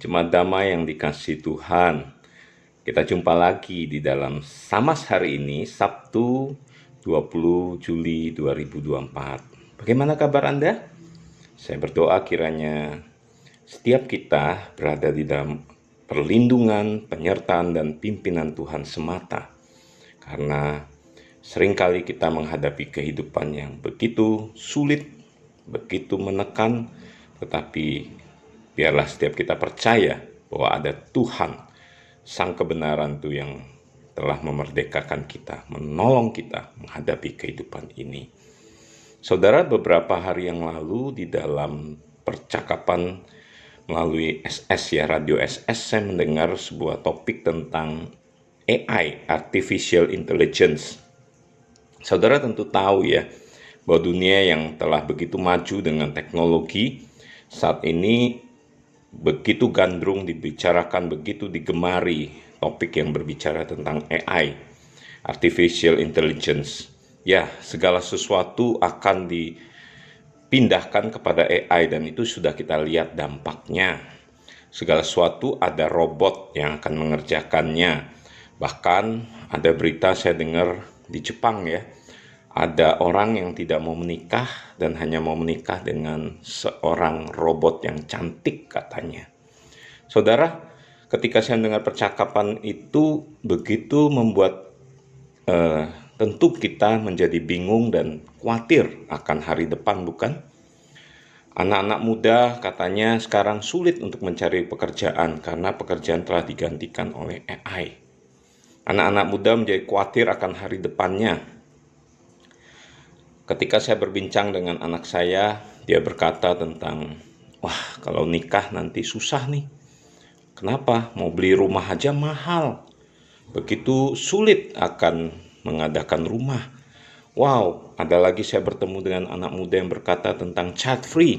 Jemaat damai yang dikasihi Tuhan. Kita jumpa lagi di dalam Samas hari ini, Sabtu 20 Juli 2024. Bagaimana kabar Anda? Saya berdoa kiranya setiap kita berada di dalam perlindungan, penyertaan, dan pimpinan Tuhan semata. Karena seringkali kita menghadapi kehidupan yang begitu sulit, begitu menekan, tetapi biarlah setiap kita percaya bahwa ada Tuhan, Sang kebenaran itu yang telah memerdekakan kita, menolong kita menghadapi kehidupan ini. Saudara, beberapa hari yang lalu di dalam percakapan melalui SS Radio SS, saya mendengar sebuah topik tentang AI, Artificial Intelligence. Saudara tentu tahu ya, bahwa dunia yang telah begitu maju dengan teknologi saat ini begitu gandrung dibicarakan, begitu digemari topik yang berbicara tentang AI, Artificial Intelligence. Ya, segala sesuatu akan dipindahkan kepada AI dan itu sudah kita lihat dampaknya. Segala sesuatu ada robot yang akan mengerjakannya. Bahkan ada berita saya dengar di Jepang ya, ada orang yang tidak mau menikah dan hanya mau menikah dengan seorang robot yang cantik katanya. Saudara, ketika saya mendengar percakapan itu begitu membuat tentu kita menjadi bingung dan khawatir akan hari depan, bukan? Anak-anak muda katanya sekarang sulit untuk mencari pekerjaan karena pekerjaan telah digantikan oleh AI. Anak-anak muda menjadi khawatir akan hari depannya. Ketika saya berbincang dengan anak saya, dia berkata tentang, wah kalau nikah nanti susah nih. Kenapa? Mau beli rumah aja mahal. Begitu sulit akan mengadakan rumah. Wow, ada lagi saya bertemu dengan anak muda yang berkata tentang child free.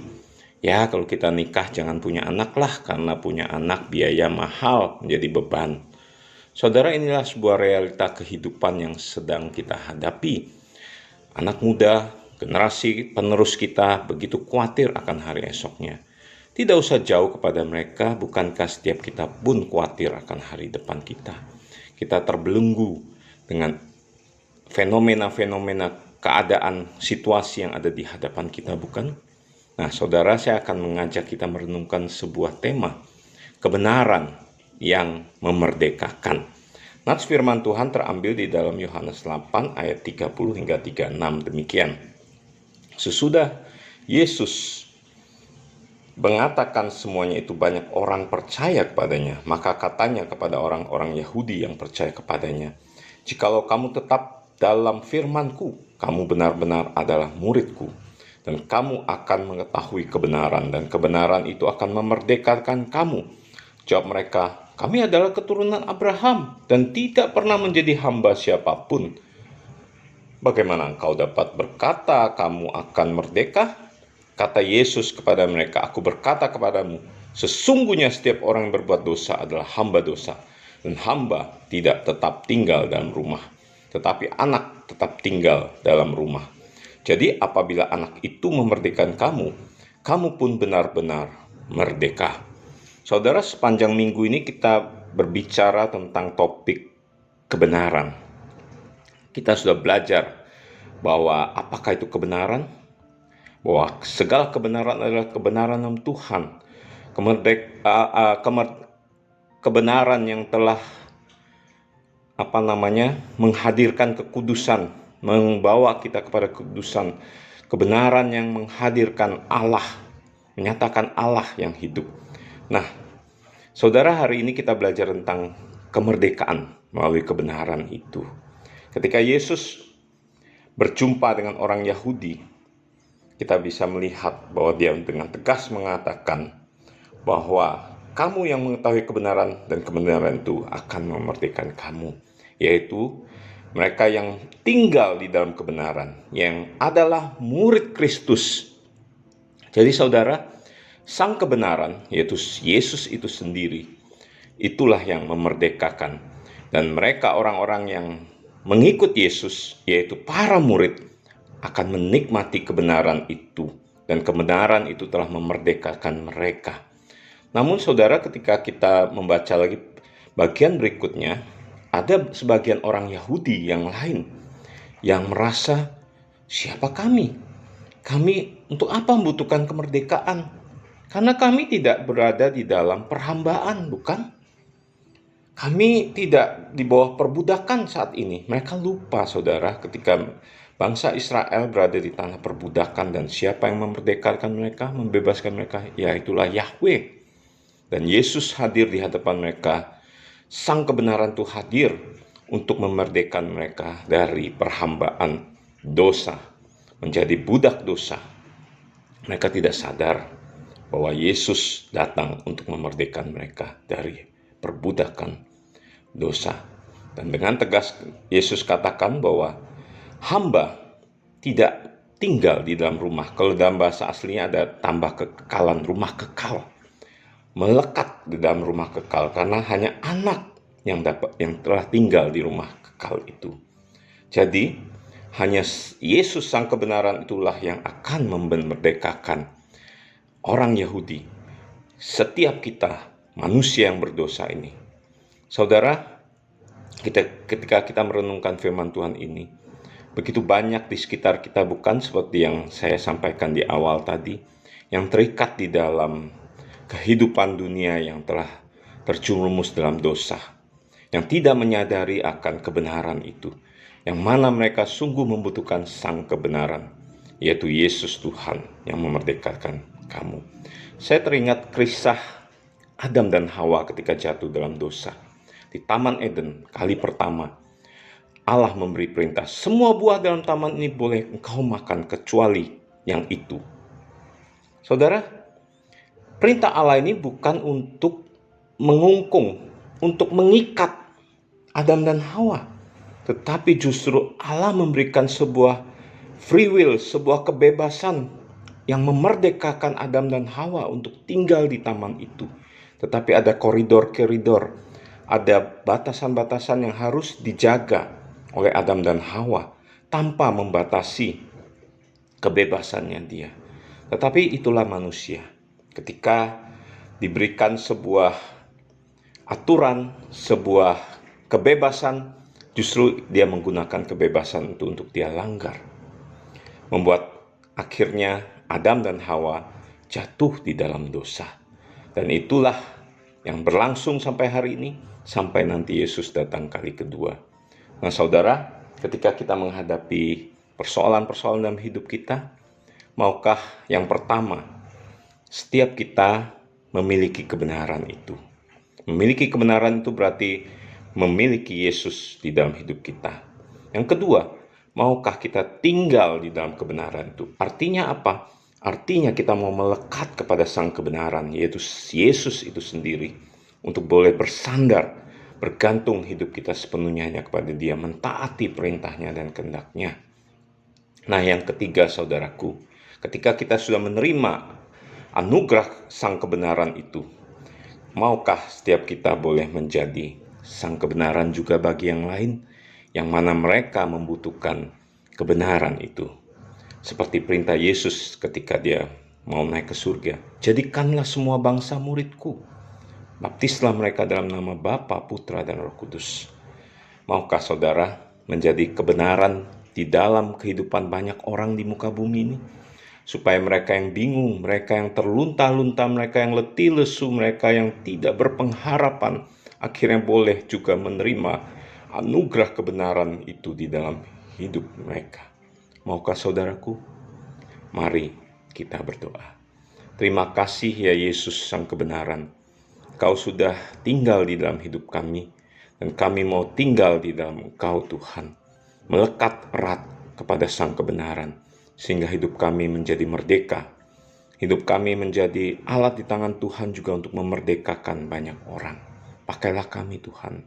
Ya, kalau kita nikah jangan punya anak lah, karena punya anak biaya mahal menjadi beban. Saudara, inilah sebuah realita kehidupan yang sedang kita hadapi. Anak muda, generasi penerus kita begitu khawatir akan hari esoknya. Tidak usah jauh kepada mereka, bukankah setiap kita pun khawatir akan hari depan kita? Kita terbelenggu dengan fenomena-fenomena keadaan situasi yang ada di hadapan kita, bukan? Nah, saudara, saya akan mengajak kita merenungkan sebuah tema, kebenaran yang memerdekakan. Nats firman Tuhan terambil di dalam Yohanes 8 ayat 30 hingga 36 demikian. Sesudah Yesus mengatakan semuanya itu, banyak orang percaya kepadanya. Maka katanya kepada orang-orang Yahudi yang percaya kepadanya, jikalau kamu tetap dalam firman-Ku, kamu benar-benar adalah murid-Ku, dan kamu akan mengetahui kebenaran, dan kebenaran itu akan memerdekakan kamu. Jawab mereka, kami adalah keturunan Abraham dan tidak pernah menjadi hamba siapapun. Bagaimana engkau dapat berkata kamu akan merdeka? Kata Yesus kepada mereka, aku berkata kepadamu, sesungguhnya setiap orang yang berbuat dosa adalah hamba dosa. Dan hamba tidak tetap tinggal dalam rumah, tetapi anak tetap tinggal dalam rumah. Jadi apabila anak itu memerdekakan kamu, kamu pun benar-benar merdeka. Saudara, sepanjang minggu ini kita berbicara tentang topik kebenaran. Kita sudah belajar bahwa apakah itu kebenaran? Bahwa segala kebenaran adalah kebenaran dari Tuhan. Kebenaran yang telah menghadirkan kekudusan, membawa kita kepada kekudusan. Kebenaran yang menghadirkan Allah, menyatakan Allah yang hidup. Nah, saudara, hari ini kita belajar tentang kemerdekaan melalui kebenaran itu. Ketika Yesus berjumpa dengan orang Yahudi, kita bisa melihat bahwa dia dengan tegas mengatakan bahwa kamu yang mengetahui kebenaran dan kebenaran itu akan memerdekakan kamu, yaitu mereka yang tinggal di dalam kebenaran, yang adalah murid Kristus. Jadi saudara, Sang kebenaran, yaitu Yesus itu sendiri, itulah yang memerdekakan. Dan mereka orang-orang yang mengikut Yesus, yaitu para murid, akan menikmati kebenaran itu. Dan kebenaran itu telah memerdekakan mereka. Namun saudara, ketika kita membaca lagi bagian berikutnya, ada sebagian orang Yahudi yang lain yang merasa, siapa kami? Kami untuk apa membutuhkan kemerdekaan? Karena kami tidak berada di dalam perhambaan, bukan? Kami tidak di bawah perbudakan saat ini. Mereka lupa, saudara, ketika bangsa Israel berada di tanah perbudakan, dan siapa yang memerdekakan mereka, membebaskan mereka, yaitulah Yahweh. Dan Yesus hadir di hadapan mereka. Sang kebenaran itu hadir untuk memerdekakan mereka dari perhambaan dosa, menjadi budak dosa. Mereka tidak sadar bahwa Yesus datang untuk memerdekakan mereka dari perbudakan dosa. Dan dengan tegas Yesus katakan bahwa hamba tidak tinggal di dalam rumah. Kalau dalam bahasa aslinya ada tambah kekekalan, rumah kekal. Melekat di dalam rumah kekal, karena hanya anak yang telah tinggal di rumah kekal itu. Jadi hanya Yesus sang kebenaran itulah yang akan memerdekakan orang Yahudi, setiap kita manusia yang berdosa ini. Saudara, ketika kita merenungkan firman Tuhan ini, begitu banyak di sekitar kita, bukan seperti yang saya sampaikan di awal tadi, yang terikat di dalam kehidupan dunia yang telah terjerumus dalam dosa, yang tidak menyadari akan kebenaran itu, yang mana mereka sungguh membutuhkan sang kebenaran, yaitu Yesus Tuhan yang memerdekakan kamu. Saya teringat kisah Adam dan Hawa ketika jatuh dalam dosa. Di Taman Eden kali pertama, Allah memberi perintah, semua buah dalam taman ini boleh engkau makan kecuali yang itu. Saudara, perintah Allah ini bukan untuk mengungkung, untuk mengikat Adam dan Hawa, tetapi justru Allah memberikan sebuah free will, sebuah kebebasan yang memerdekakan Adam dan Hawa untuk tinggal di taman itu. Tetapi ada koridor-koridor, ada batasan-batasan yang harus dijaga oleh Adam dan Hawa tanpa membatasi kebebasannya dia. Tetapi itulah manusia. Ketika diberikan sebuah aturan, sebuah kebebasan, justru dia menggunakan kebebasan itu untuk dia langgar. Membuat akhirnya Adam dan Hawa jatuh di dalam dosa. Dan itulah yang berlangsung sampai hari ini, sampai nanti Yesus datang kali kedua. Nah saudara, ketika kita menghadapi persoalan-persoalan dalam hidup kita, maukah yang pertama, setiap kita memiliki kebenaran itu. Memiliki kebenaran itu berarti memiliki Yesus di dalam hidup kita. Yang kedua, maukah kita tinggal di dalam kebenaran itu? Artinya apa? Artinya kita mau melekat kepada sang kebenaran, yaitu Yesus itu sendiri, untuk boleh bersandar, bergantung hidup kita sepenuhnya hanya kepada Dia, mentaati perintahnya dan kehendaknya. Nah yang ketiga saudaraku, ketika kita sudah menerima anugerah sang kebenaran itu, maukah setiap kita boleh menjadi sang kebenaran juga bagi yang lain, yang mana mereka membutuhkan kebenaran itu. Seperti perintah Yesus ketika dia mau naik ke surga, jadikanlah semua bangsa muridku, baptislah mereka dalam nama Bapa, Putra, dan Roh Kudus. Maukah saudara menjadi kebenaran di dalam kehidupan banyak orang di muka bumi ini, supaya mereka yang bingung, mereka yang terlunta-lunta, mereka yang letih lesu, mereka yang tidak berpengharapan, akhirnya boleh juga menerima anugerah kebenaran itu di dalam hidup mereka. Maukah saudaraku? Mari kita berdoa. Terima kasih ya Yesus sang kebenaran. Kau sudah tinggal di dalam hidup kami, dan kami mau tinggal di dalam Engkau Tuhan, melekat erat kepada sang kebenaran, sehingga hidup kami menjadi merdeka. Hidup kami menjadi alat di tangan Tuhan juga untuk memerdekakan banyak orang. Pakailah kami Tuhan,